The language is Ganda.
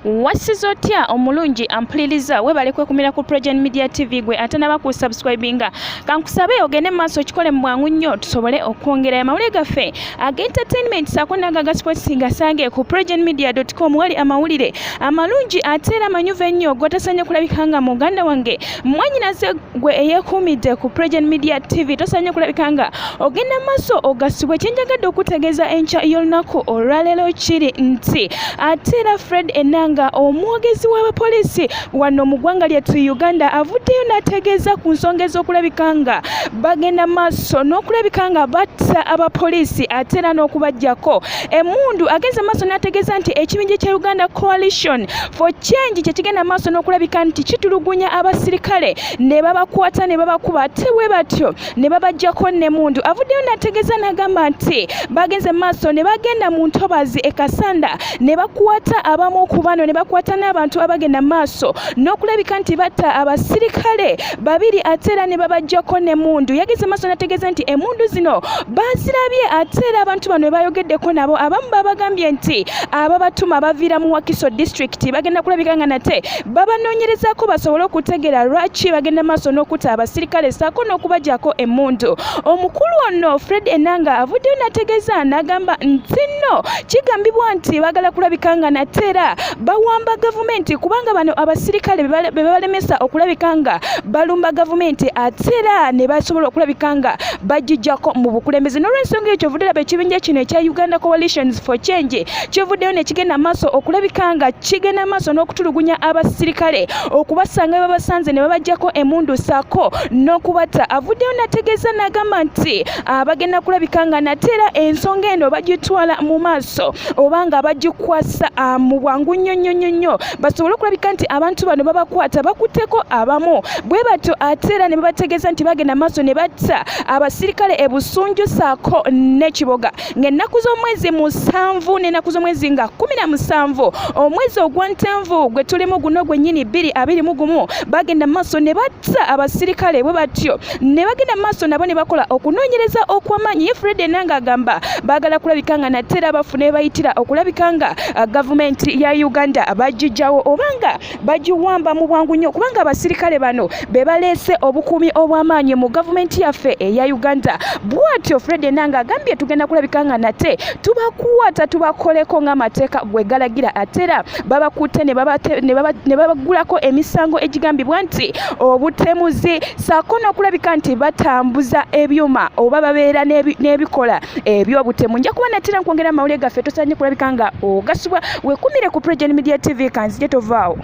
Wasizo otya omulungi ampuliriza webale kwekumira ku Project Media TV gwe ate naba ku subscribinga kankusabe ogende maaso kikole mu bwangu nnyo tusobole okwongera amawulire gaffe entertainment sako nagaga sports ngasange ku projectmedia.com wali amawulire amalungi ate era manyuve nnyo gotasanya kulabikanga mu Uganda wange mwanyinaze gwe eyekumidde ku Project Media TV tosanya kulabikanga ogenda maaso ogasibwe kyenjagadde okutegeeza encha y'olunaku olwaleero kiri nti ate era Fred Enanga omwogezi w'abapoliisi wano mu ggwanga lyettu Uganda avuddeyo n'ategeeza ku nsonga ez'okulabikanga bagenda maaso n'okulabikanga batta abapoliisi ate era n'okubajjako emundu agenze maaso n'ategeeza nti ekibinja kya Uganda Coalition for Change kye kigenda maaso n'okulabika nti kitulugunya abasirikale ne babakwata ne babakuba ate bwe batyo ne babajjako n'emundu avuddeyo n'ategeeza n'agamba nti bagenze maaso ne bagenda mu ntobazi e Kasanda ne bakwata abamu ku bano ne bakwata n'abantu abagenda maaso n'okulabika nti batta abasirikale babiri ate era ne babajjako n'emundu yageze maaso n'ategeeza nti emundu zino bazirabye ate era abantu bano bayogeddeko nabo abamu babagambye nti ababatuma baviira mu Wakiso District bagenda kulabika nga nate babanoonyerezaako basobole okutegeera lwaki bagenda maaso n'okutta abasirikale saako n'okubajjako emundu omukulu ono Fred Enanga avuddeyo n'ategeeza n'agamba nti nno kigambibwa nti bagala kulabika nga nate era bawamba gavumenti kubanga bano abasirikale be balemesa okulabika nga balumba gavumenti ate era ne basobola okulabika nga bajijjako mu bukulembeze n'olw'ensonga ekyo vudde laba ekibinja kino ekya Uganda Coalitions for Change kivuddeyo ne kigenda maaso okulabika nga kigenda maaso n'okutulugunya abasirikale okubasanga babasanze ne babajjako emundu saako n'okubatta avuddeyo n'ategeeza n'agamba nti bagenda kulabika nga nate era ensonga eno bagitwala mu maaso obanga bagikwasa mu bwangu nnyo basobole okulabika nti abantu bano babakwata bakutteko abamu bwe batyo ate era ne babategeeza nti bagenda maaso ne batta abasirikale e Busunju saako n'ekiboga ng'ennaku z'omwezi 7 n'ennaku z'omwezi nga 17 omwezi ogwa Ntenvu gwe tulimu guno gwennyini 2021 bagenda maaso ne batta abasirikale bwe batyo ne bagenda maaso nabo ne bakola okunoonyereza okw'amaanyi ye Fred Enanga agamba baagala kulabika nga nate era bafune bayitira okulabika nga gavumenti ya Uganda bagijjawo obanga bagiwamba mu bwangu nnyo kubanga abasirikale bano be baleese obukuumi obw'amaanyi mu gavumenti yaffe eya Uganda bw'atyo Fred Enanga agambye tugenda kulabika nga nate tubakwata tubakoleko ng'amateeka bwe galagira ate era babakutte ne babagulako emisango egigambibwa nti obutemuzi saako n'okulabika nti batambuza ebyuma oba babeera n'ebikola eby'obutemu nja kuba natera nkwongera amawulire gaffe tosanye kulabika nga ogasibwa wekumire ku Project Media TV kanzije tovaawo.